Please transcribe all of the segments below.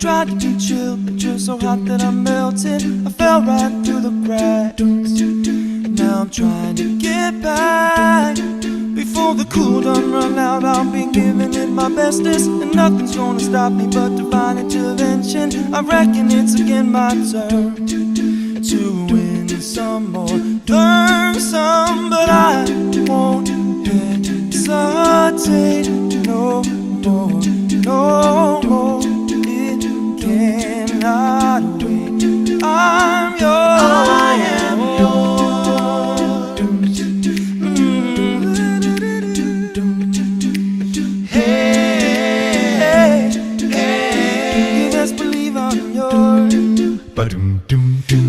tried to be chill, but you're so hot that I melted. I fell right through the cracks. Now I'm trying to get back. Before the cool done run out, I'll be giving it my bestest, and nothing's gonna stop me but divine intervention. I reckon it's again my turn to win some or learn some, but I won't hesitate no more, no more. It cannot wait. I'm yours. I am yours.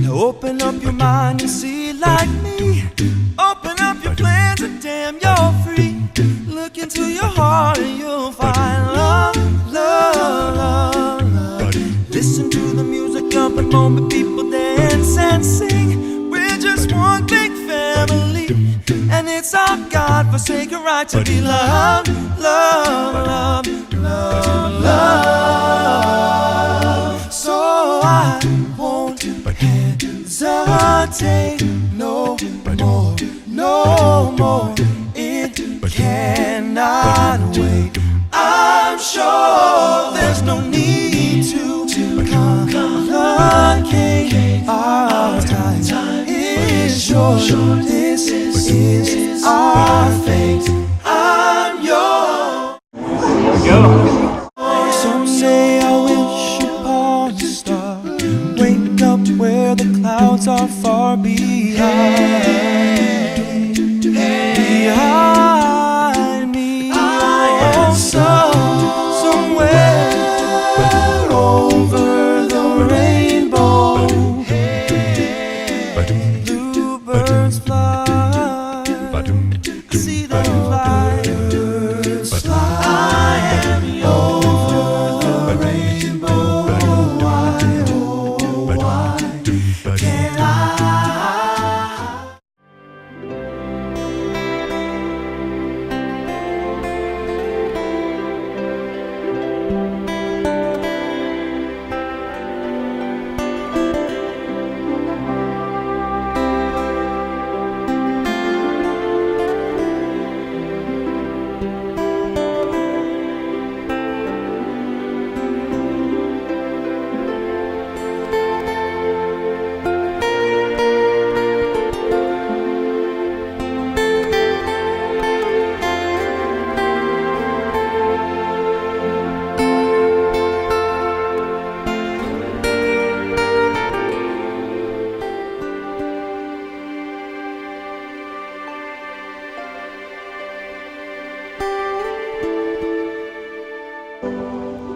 Now open up your mind and see like me. Open up your plans and damn, you're free. Look into your heart and you'll find love, love, love, love. Listen to the music of the moment, people dance and sing. We're just one big family, and it's our God-forsaken right to be loved, love, love, love, love. So I won't hesitate no more, no more. It cannot wait. I'm sure there's no need to complicate. Our time is short. This is our fate. I'm yours. Some say I wish upon a star. Wake up where the clouds are far behind. Behind me, oh, somewhere over the rainbow, bluebirds fly. See them fly. I am over the rainbow. Why, oh, why can't I?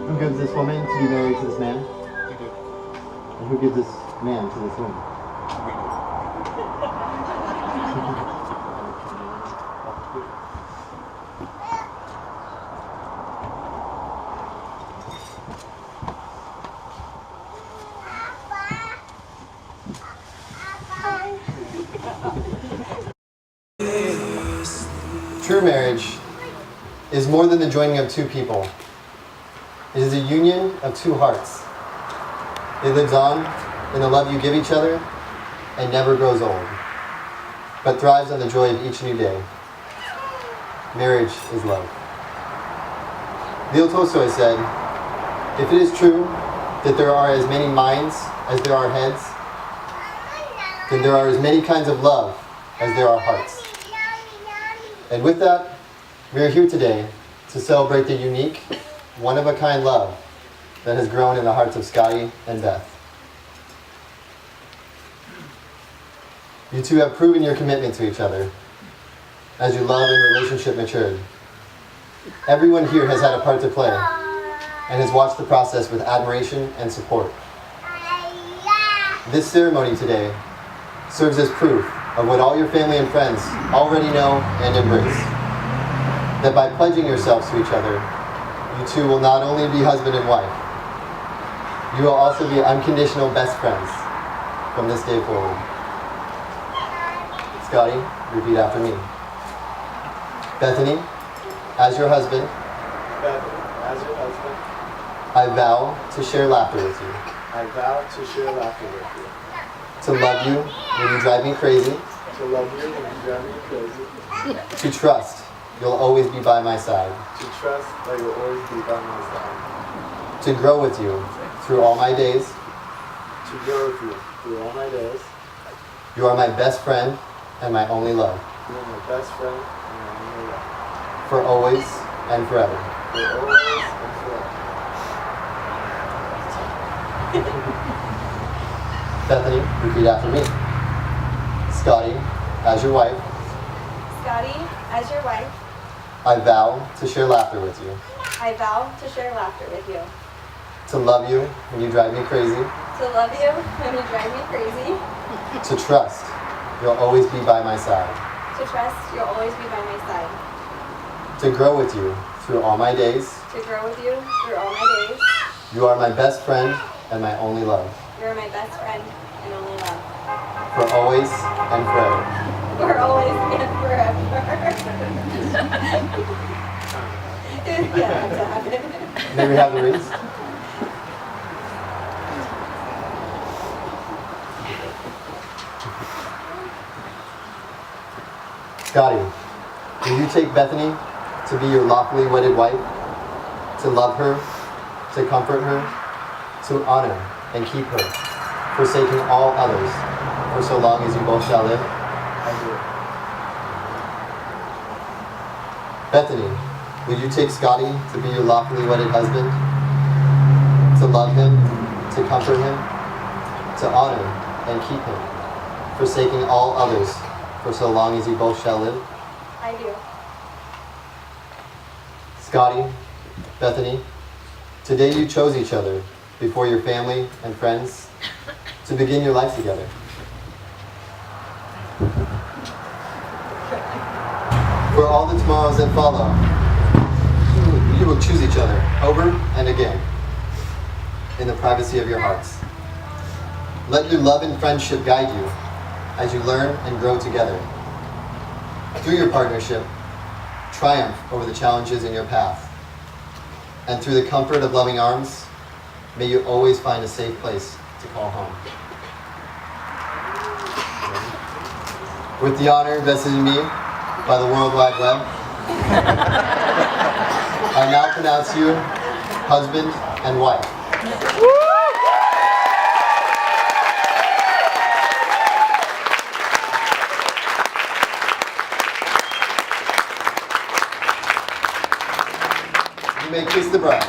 Who gives this woman to be married to this man? We do. And who gives this man to this woman? We do. True marriage is more than the joining of two people. It is a union of two hearts. It lives on in the love you give each other and never grows old, but thrives on the joy of each new day. Marriage is love. Leo Tolstoy said, "If it is true that there are as many minds as there are heads, then there are as many kinds of love as there are hearts." And with that, we are here today to celebrate the unique, one-of-a-kind love that has grown in the hearts of Scotty and Beth. You two have proven your commitment to each other as your love and relationship matured. Everyone here has had a part to play and has watched the process with admiration and support. This ceremony today serves as proof of what all your family and friends already know and embrace. That by pledging yourselves to each other, you two will not only be husband and wife, you will also be unconditional best friends from this day forward. Scotty, repeat after me. Bethany, as your husband. Bethany, as your husband. I vow to share laughter with you. I vow to share laughter with you. To love you when you drive me crazy. To love you when you drive me crazy. To trust you'll always be by my side. To trust that you'll always be by my side. To grow with you through all my days. To grow with you through all my days. You are my best friend and my only love. You are my best friend and my only love. For always and forever. For always and forever. Bethany, repeat after me. Scotty, as your wife, Scotty, as your wife, I vow to share laughter with you. I vow to share laughter with you. To love you when you drive me crazy. To love you when you drive me crazy. To trust you'll always be by my side. To trust you'll always be by my side. To grow with you through all my days. To grow with you through all my days. You are my best friend and my only love. You are my best friend and only love. For always and forever. For always and forever. Yeah, Dad. May we have the rings? Scotty, will you take Bethany to be your lawfully wedded wife? To love her, to comfort her, to honor and keep her, forsaking all others, for so long as you both shall live? I do. Bethany, will you take Scotty to be your lawfully wedded husband? To love him, to comfort him, to honor and keep him, forsaking all others, for so long as you both shall live? I do. Scotty, Bethany, today you chose each other before your family and friends to begin your life together. For all the tomorrows that follow, you will choose each other over and again in the privacy of your hearts. Let your love and friendship guide you as you learn and grow together. Through your partnership, triumph over the challenges in your path. And through the comfort of loving arms, may you always find a safe place to call home. With the honor vested in me by the World Wide Web, I now pronounce you husband and wife. You may kiss the bride.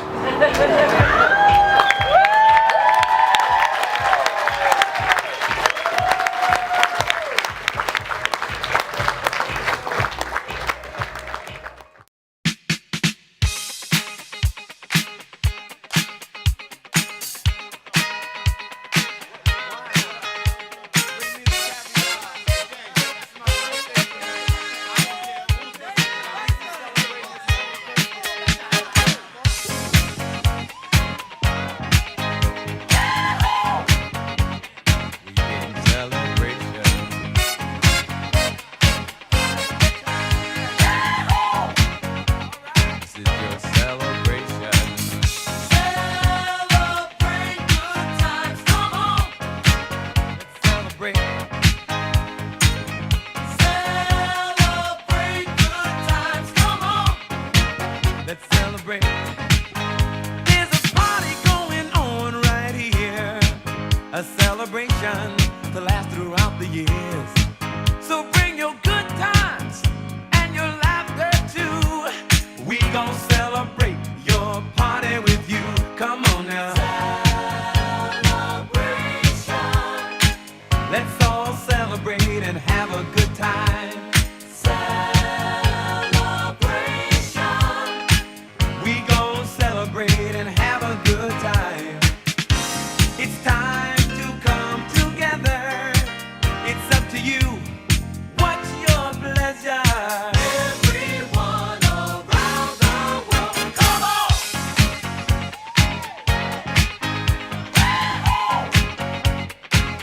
A celebration to last throughout the years. So bring your good times and your laughter too. We gon' celebrate your party with you. Come on now. Celebration. Let's all celebrate and have a good time. Celebration. We gon' celebrate and have a good time. It's time.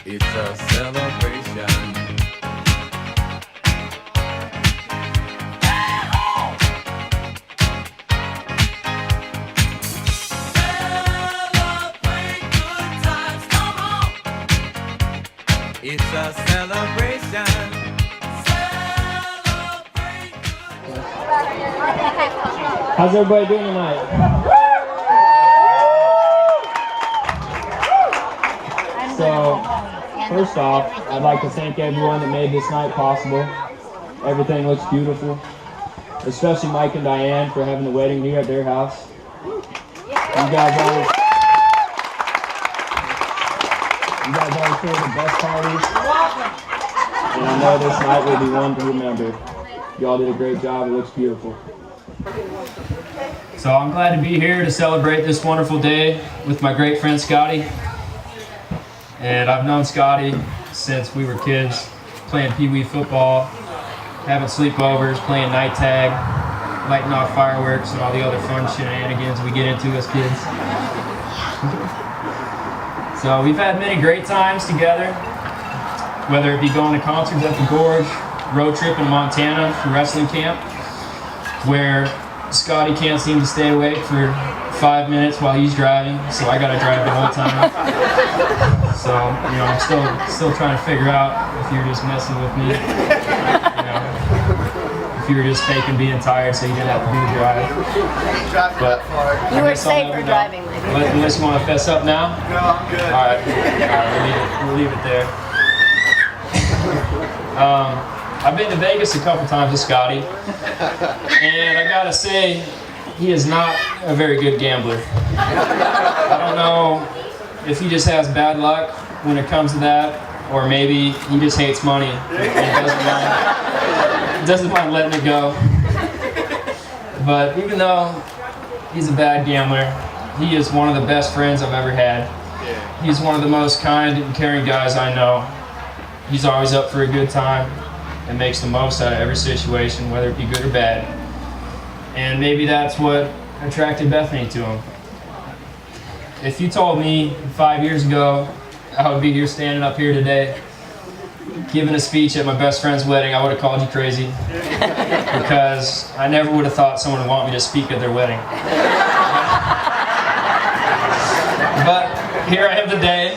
It's a celebration. It's a celebration. How's everybody doing tonight? So, first off, I'd like to thank everyone that made this night possible. Everything looks beautiful. Especially Mike and Diane for having the wedding here at their house. You guys always throw the best parties. And I know this night will be one to remember. Y'all did a great job. It looks beautiful. So I'm glad to be here to celebrate this wonderful day with my great friend Scotty. And I've known Scotty since we were kids, playing pee-wee football, having sleepovers, playing night tag, lighting off fireworks, and all the other fun shenanigans we get into as kids. So we've had many great times together, whether it be going to concerts at the Gorge, road trip in Montana for wrestling camp, where Scotty can't seem to stay awake for 5 minutes while he's driving, so I gotta drive the whole time. So, you know, I'm still trying to figure out if you're just messing with me, you know, if you were just faking being tired so you didn't have to do the drive. But You were safe for driving, lady. Unless you want to fess up now? No, I'm good. All right, we'll leave it there. I've been to Vegas a couple times with Scotty, and I gotta say, he is not a very good gambler. I don't know if he just has bad luck when it comes to that, or maybe he just hates money and doesn't mind letting it go. But even though he's a bad gambler, he is one of the best friends I've ever had. He's one of the most kind and caring guys I know. He's always up for a good time and makes the most out of every situation, whether it be good or bad. And maybe that's what attracted Bethany to him. If you told me 5 years ago I would be here standing up here today giving a speech at my best friend's wedding, I would have called you crazy, because I never would have thought someone would want me to speak at their wedding. But here I am today,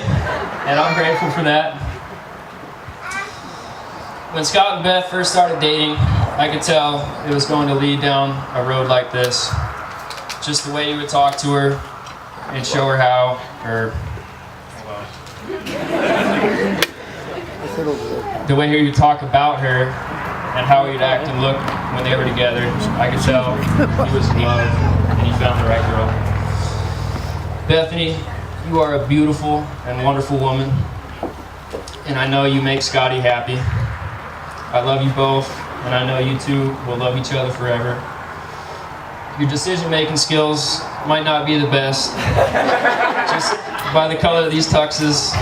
and I'm grateful for that. When Scott and Beth first started dating, I could tell it was going to lead down a road like this. Just the way you would talk to her and show her how, or the way you would talk about her and how he'd act and look when they were together, I could tell he was in love and he found the right girl. Bethany, you are a beautiful and wonderful woman, and I know you make Scotty happy. I love you both, and I know you two will love each other forever. Your decision-making skills might not be the best, just by the color of these tuxes.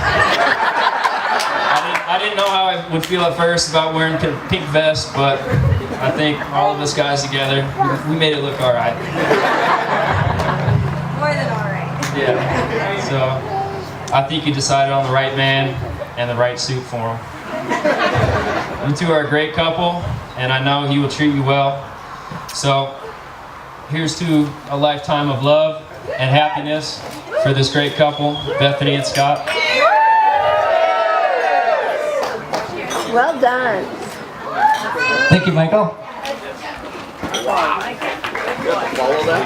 I didn't know how I would feel at first about wearing pink vests, but I think all of us guys together, we made it look all right. More than all right. Yeah. So I think you decided on the right man and the right suit for him. You two are a great couple, and I know he will treat you well. So here's to a lifetime of love and happiness for this great couple, Bethany and Scott. Well done. Thank you, Michael. Follow that.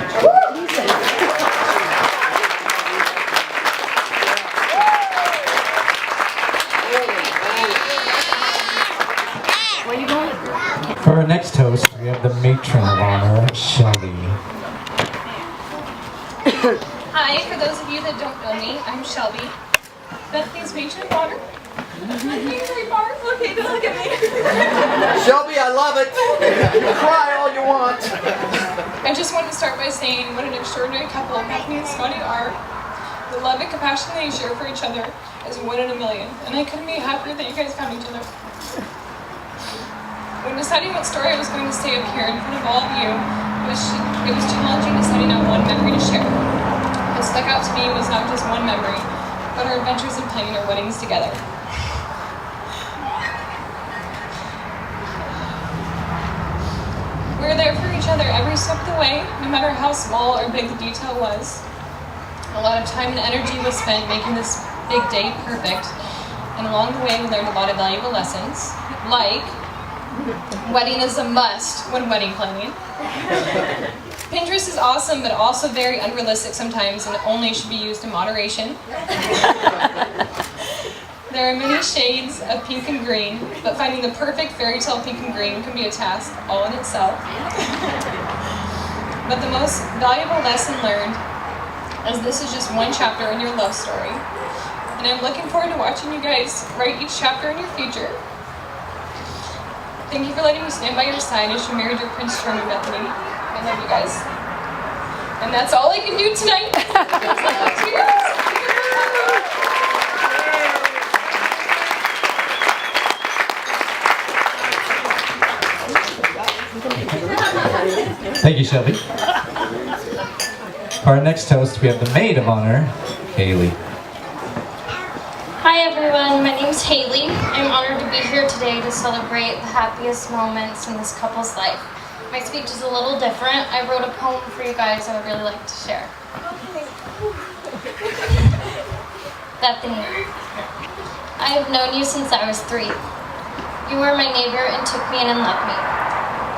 Where are you going? For our next toast, we have the matron of honor, Shelby. Hi, for those of you that don't know me, I'm Shelby, Bethany's matron of honor. Okay, don't look at me. Shelby, I love it. Cry all you want. I just wanted to start by saying what an extraordinary couple Bethany and Scotty are. The love and compassion they share for each other is 1 in a million, and I couldn't be happier that you guys found each other. When deciding what story I was going to say up here in front of all of you, it was challenging deciding on one memory to share. What stuck out to me was not just one memory, but our adventures in planning our weddings together. We were there for each other every step of the way, no matter how small or big the detail was. A lot of time and energy was spent making this big day perfect, and along the way we learned a lot of valuable lessons, like wedding is a must when wedding planning. Pinterest is awesome, but also very unrealistic sometimes and only should be used in moderation. There are many shades of pink and green, but finding the perfect fairy tale pink and green can be a task all in itself. But the most valuable lesson learned is this is just one chapter in your love story. And I'm looking forward to watching you guys write each chapter in your future. Thank you for letting me stand by your side as you married your Prince Charming, Bethany. I love you guys. And that's all I can do tonight. Thank you, Shelby. For our next toast, we have the maid of honor, Haley. Hi everyone, my name's Haley. I'm honored to be here today to celebrate the happiest moments in this couple's life. My speech is a little different. I wrote a poem for you guys I would really like to share. Bethany, I have known you since I was 3. You were my neighbor and took me in and loved me.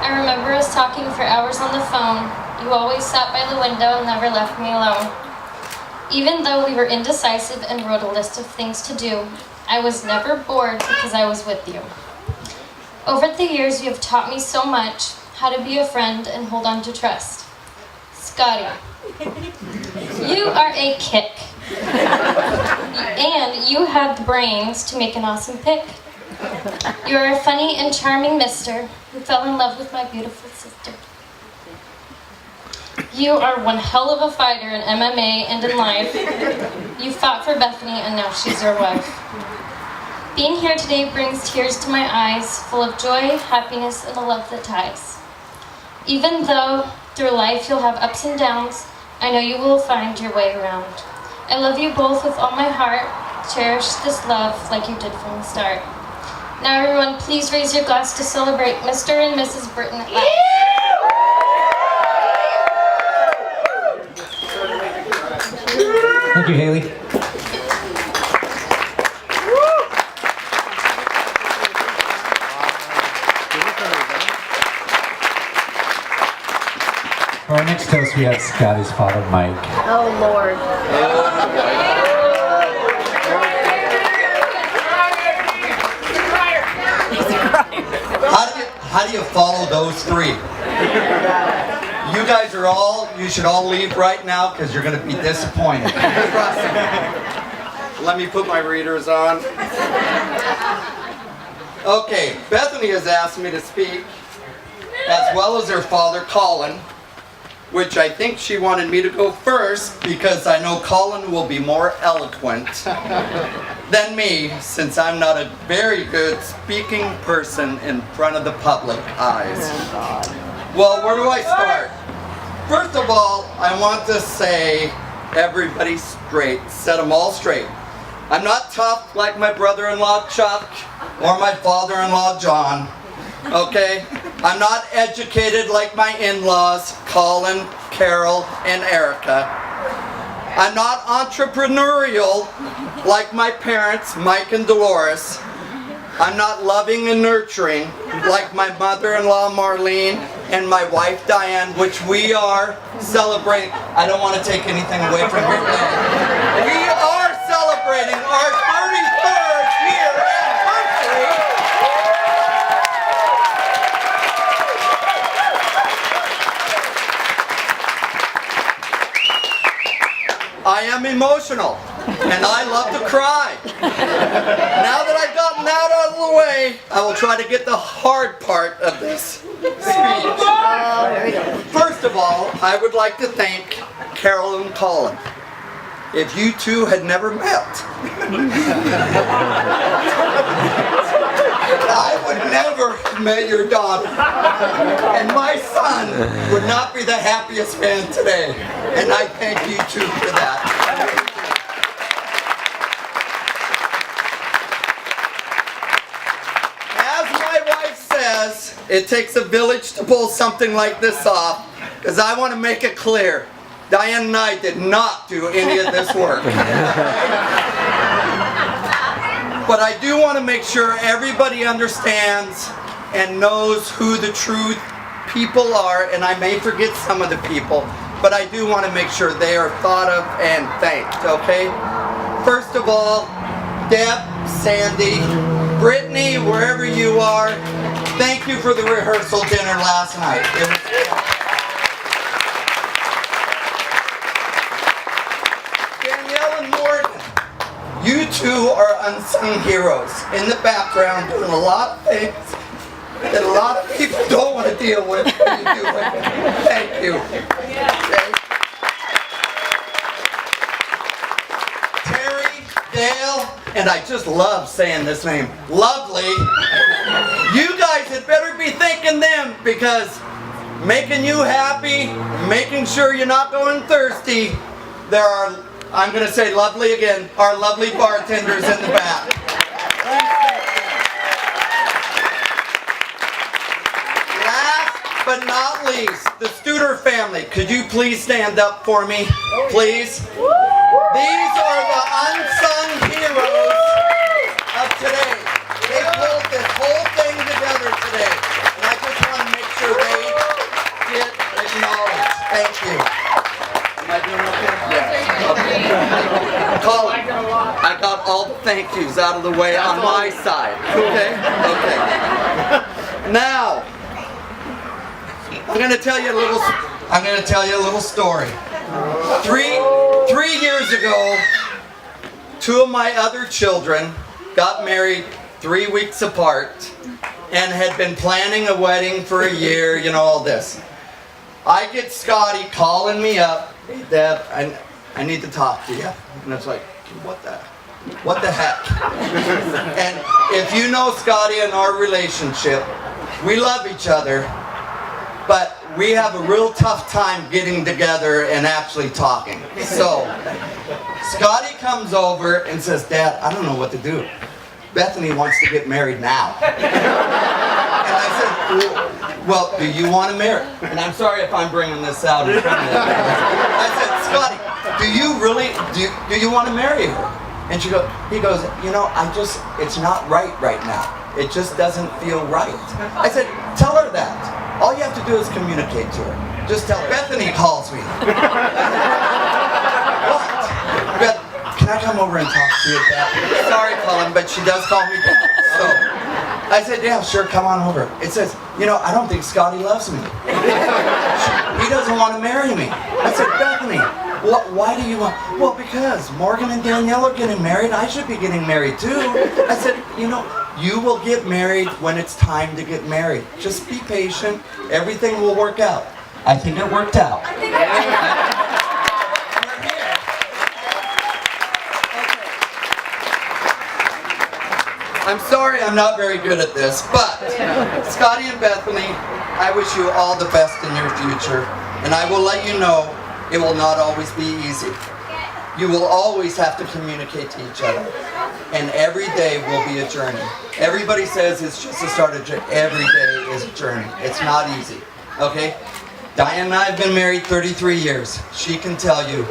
I remember us talking for hours on the phone. You always sat by the window and never left me alone. Even though we were indecisive and wrote a list of things to do, I was never bored because I was with you. Over the years, you have taught me so much, how to be a friend and hold on to trust. Scotty, you are a kick. And you have the brains to make an awesome pick. You are a funny and charming mister who fell in love with my beautiful sister. You are one hell of a fighter in MMA and in life. You fought for Bethany and now she's your wife. Being here today brings tears to my eyes, full of joy, happiness, and a love that ties. Even though through life you'll have ups and downs, I know you will find your way around. I love you both with all my heart. Cherish this love like you did from the start. Now everyone, please raise your glass to celebrate Mr. and Mrs. Brittain at last. Thank you, Haley. For our next toast, we have Scotty's father, Mike. Oh, Lord. How do you follow those 3? You guys you should all leave right now because you're going to be disappointed. Trust me. Let me put my readers on. Okay, Bethany has asked me to speak, as well as her father, Colin, which I think she wanted me to go first because I know Colin will be more eloquent than me, since I'm not a very good speaking person in front of the public eyes. Well, where do I start? First of all, I want to say everybody straight, set them all straight. I'm not tough like my brother-in-law Chuck or my father-in-law John, okay? I'm not educated like my in-laws, Colin, Carol, and Erica. I'm not entrepreneurial like my parents, Mike and Dolores. I'm not loving and nurturing like my mother-in-law Marlene and my wife Diane, which we are celebrating. I don't want to take anything away from your day. We are celebrating our 33rd year anniversary. I am emotional, and I love to cry. Now that I've gotten that out of the way, I will try to get the hard part of this speech. First of all, I would like to thank Carol and Colin. If you two had never met, I would never have met your daughter. And my son would not be the happiest man today. And I thank you two for that. As my wife says, it takes a village to pull something like this off, because I want to make it clear, Diane and I did not do any of this work. But I do want to make sure everybody understands and knows who the true people are, and I may forget some of the people, but I do want to make sure they are thought of and thanked, okay? First of all, Deb, Sandy, Brittany, wherever you are, thank you for the rehearsal dinner last night. Danielle and Morgan, you two are unsung heroes in the background doing a lot of things that a lot of people don't want to deal with. But you do it. Thank you. Okay. Terry, Dale, and I just love saying this name, Lovely. You guys had better be thanking them, because making you happy, making sure you're not going thirsty, there are, I'm going to say lovely again, our lovely bartenders in the back. Last but not least, the Studer family. Could you please stand up for me, please? These are the unsung heroes of today. They pulled this whole thing together today, and I just want to make sure they get acknowledged. Thank you. Am I doing okay? Yeah. Okay. Colin, I got all the thank yous out of the way on my side. Okay? Okay. Now, I'm going to tell you a little story. Three years ago, two of my other children got married 3 weeks apart and had been planning a wedding for a year, you know, all this. I get Scotty calling me up, "Hey Dad, I need to talk to you." And it's like, what the heck? And if you know Scotty and our relationship, we love each other, but we have a real tough time getting together and actually talking. So, Scotty comes over and says, "Dad, I don't know what to do. Bethany wants to get married now." And I said, "Well, do you want to marry?" And I'm sorry if I'm bringing this out in front of you. I said, "Scotty, do you want to marry her?" And he goes, "You know, it's not right now. It just doesn't feel right." I said, "Tell her that. All you have to do is communicate to her. Just tell her." Bethany calls me. "What? Beth, can I come over and talk to you, Dad?" "Sorry, Colin, but she does call me Dad." So I said, "Yeah, sure, come on over." It says, "You know, I don't think Scotty loves me. He doesn't want to marry me." I said, "Bethany, why do you want?" "Well, because Morgan and Danielle are getting married. I should be getting married too." I said, "You know, you will get married when it's time to get married. Just be patient. Everything will work out." I think it worked out. I'm sorry I'm not very good at this, but Scotty and Bethany, I wish you all the best in your future, and I will let you know it will not always be easy. You will always have to communicate to each other, and every day will be a journey. Everybody says it's just the start of a journey. Every day is a journey. It's not easy, okay? Diane and I have been married 33 years. She can tell you,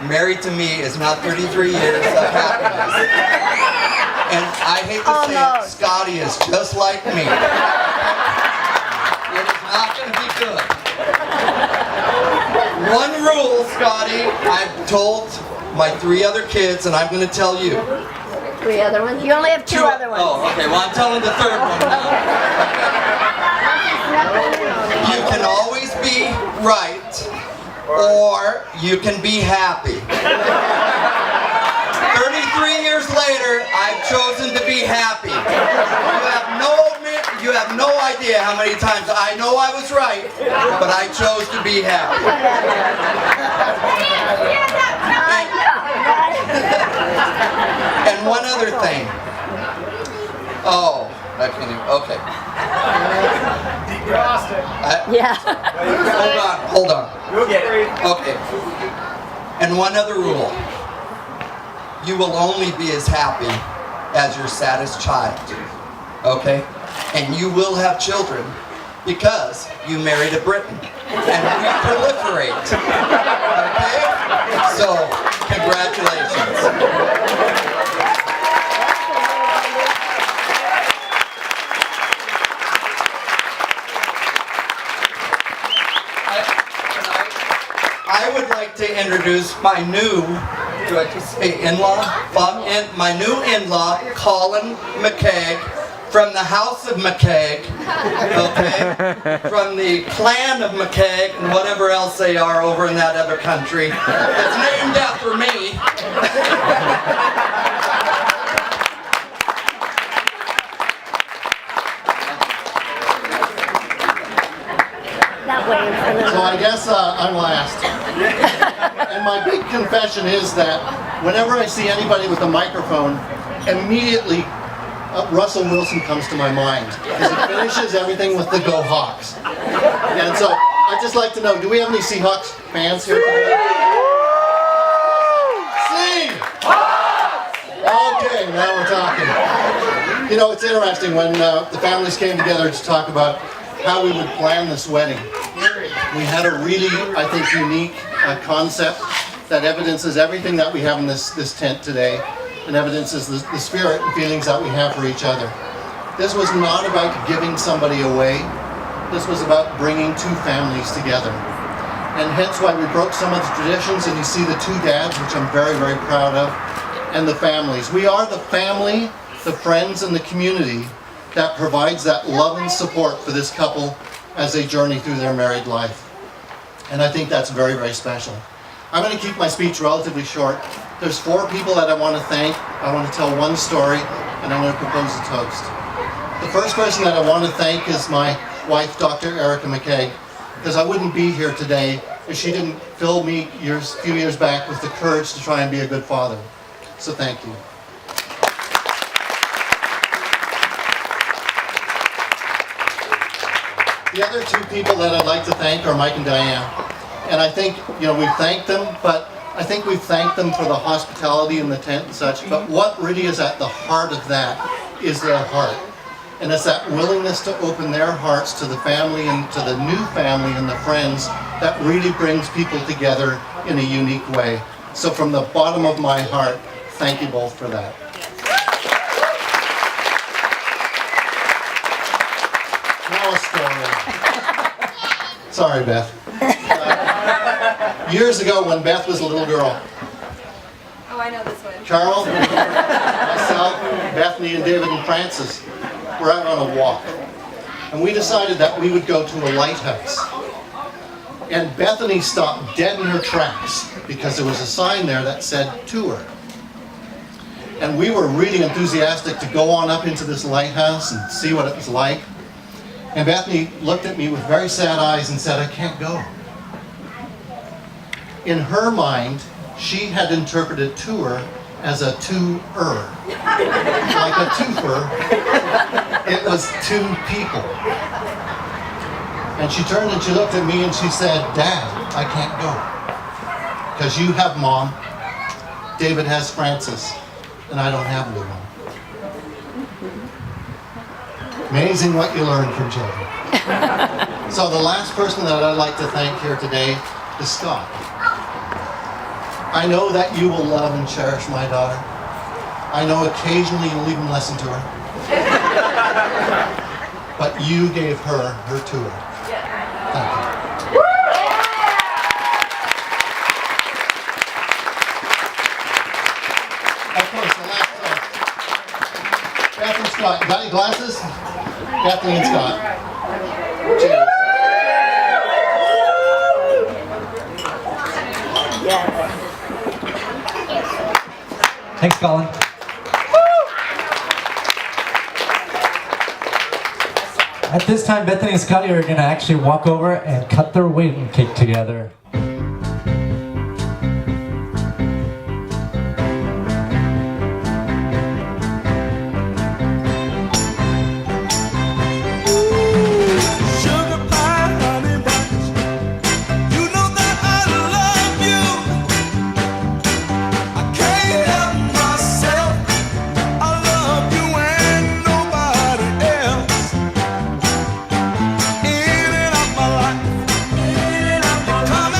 married to me is not 33 years of happiness. And I hate to say it, Scotty is just like me. It is not going to be good. One rule, Scotty, I've told my 3 other kids, and I'm going to tell you. 3 other ones? You only have 2 other ones. Oh, okay. Well, I'm telling the 3rd one now. You can always be right, or you can be happy. 33 years later, I've chosen to be happy. You have no idea how many times I know I was right, but I chose to be happy. And one other thing. Oh, I can't even. Okay. Yeah. Hold on. Okay. And one other rule. You will only be as happy as your saddest child. Okay? And you will have children because you married a Brittain. And we proliferate. Okay? So, congratulations. introduce my new, do I just say in-law? My new in-law, Colin McKeag, from the House of McKeag, okay? From the clan of McKeag and whatever else they are over in that other country. It's named after me. That way in front of So I guess I'm last. And my big confession is that whenever I see anybody with a microphone, immediately Russell Wilson comes to my mind, because he finishes everything with the Go Hawks. And so I'd just like to know, do we have any Seahawks fans here today? Okay, now we're talking. You know, it's interesting when the families came together to talk about how we would plan this wedding. We had a really, I think, unique concept that evidences everything that we have in this tent today, and evidences the spirit and feelings that we have for each other. This was not about giving somebody away. This was about bringing two families together. And hence why we broke some of the traditions, and you see the two dads, which I'm very, very proud of, and the families. We are the family, the friends, and the community that provides that love and support for this couple as they journey through their married life. And I think that's very, very special. I'm going to keep my speech relatively short. There's 4 people that I want to thank. I want to tell one story, and I'm going to propose a toast. The first person that I want to thank is my wife, Dr. Erica McKeag, because I wouldn't be here today if she didn't fill me a few years back with the courage to try and be a good father. So thank you. The other 2 people that I'd like to thank are Mike and Diane. And I think, you know, we've thanked them, but I think we've thanked them for the hospitality in the tent and such, but what really is at the heart of that is their heart. And it's that willingness to open their hearts to the family and to the new family and the friends that really brings people together in a unique way. So from the bottom of my heart, thank you both for that. Now a story. Sorry, Beth. Years ago when Beth was a little girl, Oh, I know this one. Carol, myself, Bethany, and David and Francis were out on a walk. And we decided that we would go to a lighthouse. And Bethany stopped dead in her tracks because there was a sign there that said tour. And we were really enthusiastic to go on up into this lighthouse and see what it was like. And Bethany looked at me with very sad eyes and said, "I can't go." In her mind, she had interpreted tour as a two-er. Like a twofer, it was 2 people. And she turned and she looked at me and she said, "Dad, I can't go. Because you have Mom, David has Francis, and I don't have anyone." Amazing what you learn from children. So the last person that I'd like to thank here today is Scott. I know that you will love and cherish my daughter. I know occasionally you'll even listen to her. But you gave her her tour. Thank you. Of course, the last Beth and Scott. You got any glasses? Bethany and Scott. Cheers. Yes. Thanks, Colin. At this time, Bethany and Scotty are going to actually walk over and cut their wedding cake together. Sugar pie, honey buns. You know that I love you. I can't help myself. I love you and nobody else. In and out my life, in and out my life. Come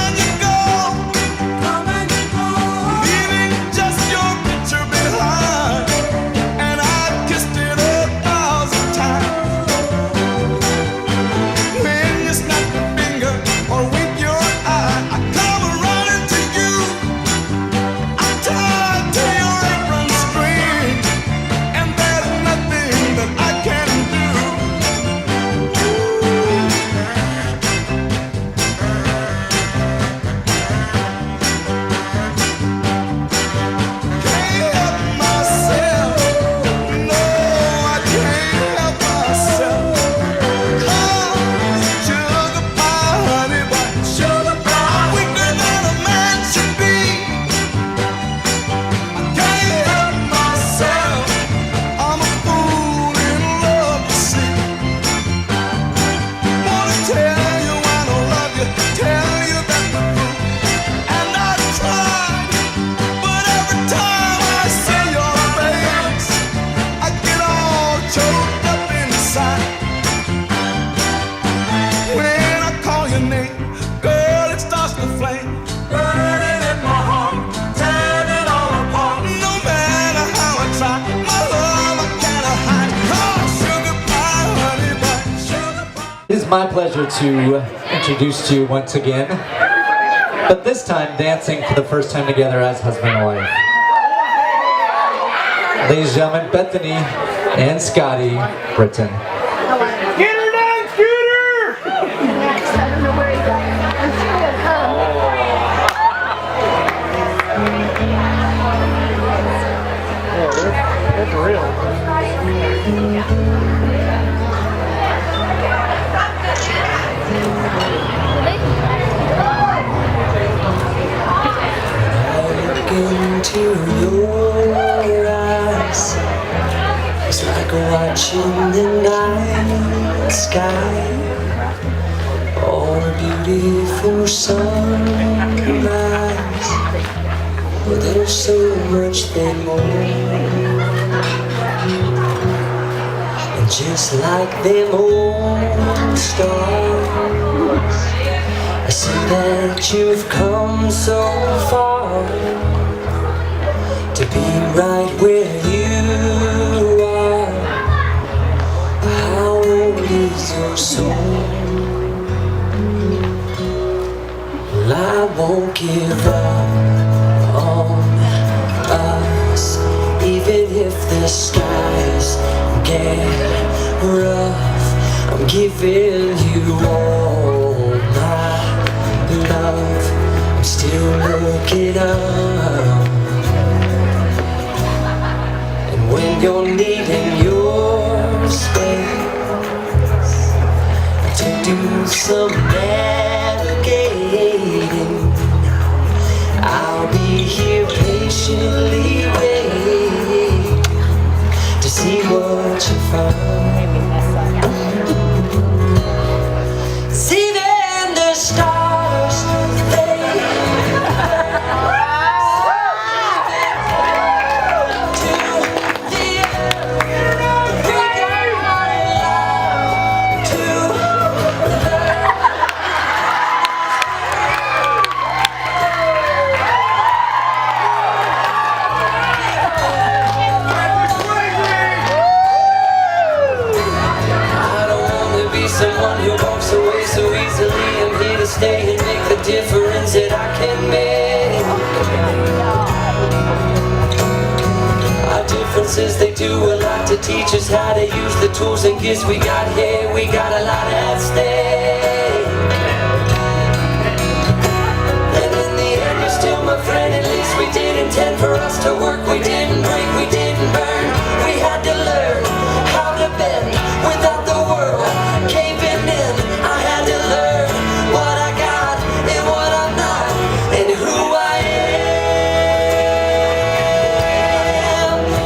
my pleasure to introduce to you once again, but this time dancing for the first time together as husband and wife. Ladies and gentlemen, Bethany and Scotty Brittain. Get her down, Scooter! Next, I don't know where he's at. I'm sure he'll come. That's real. Into your eyes, it's like watching the night sky, or a beautiful sunrise. But there's so much that more, and just like them old stars, I see that you've come so far to be right where you are. How old is your soul? Well, I won't give up on us, even if the skies get rough. I'm giving you all my love. I'm still looking up. When you're needing your space to do some navigating, I'll be here patiently waiting to see what you find. See then the stars, they stay and make the difference that I can make. Our differences, they do a lot to teach us how to use the tools and gifts we got here. We got a lot at stake. And in the end, you're still my friend. At least we did intend for us to work. We didn't break, we didn't burn. We had to learn how to bend without the world caving in. I had to learn what I got and what I'm not, and who I am.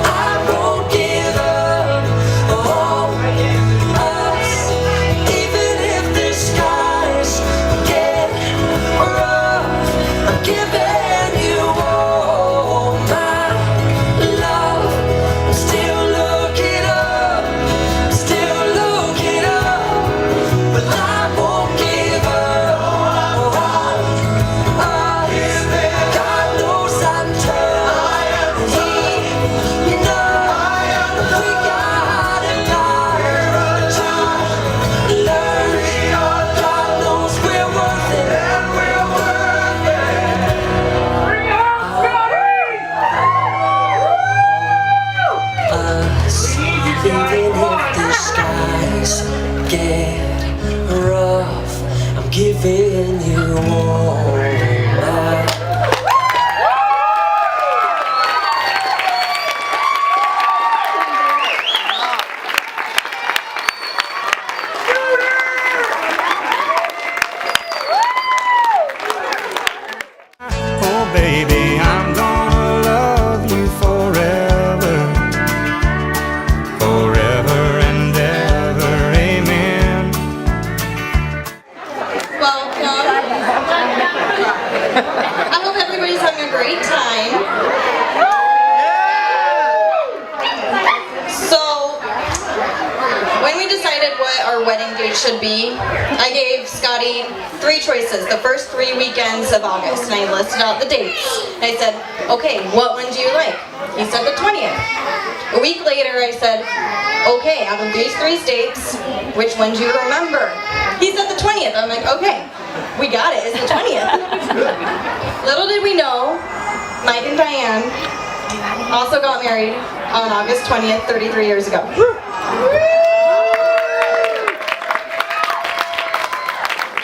I won't give up on us, even if the skies get rough. I'm giving you all my love. I'm still looking up, still looking up, but I won't give up. God knows I'm tough. He knows we got a lot to learn. God knows we're worth it. Us, even if the skies get rough, I'm giving you all my. Oh baby, I'm gonna love you forever, forever and ever, amen. Welcome. I hope everybody's having a great time. So, when we decided what our wedding date should be, I gave Scotty 3 choices, the first 3 weekends of August, and I listed out the dates. And I said, okay, what one do you like? He said the 20th. A week later, I said, Okay, out of these 3 states, which one do you remember? He said the 20th. I'm like, okay, we got it. It's the 20th. Little did we know, Mike and Diane also got married on August 20th, 33 years ago.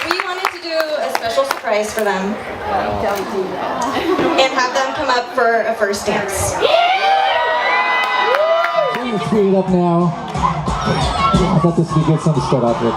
We wanted to do a special surprise for them and have them come up for a first dance. Please speed it up now. I thought this would be a good song to start off with.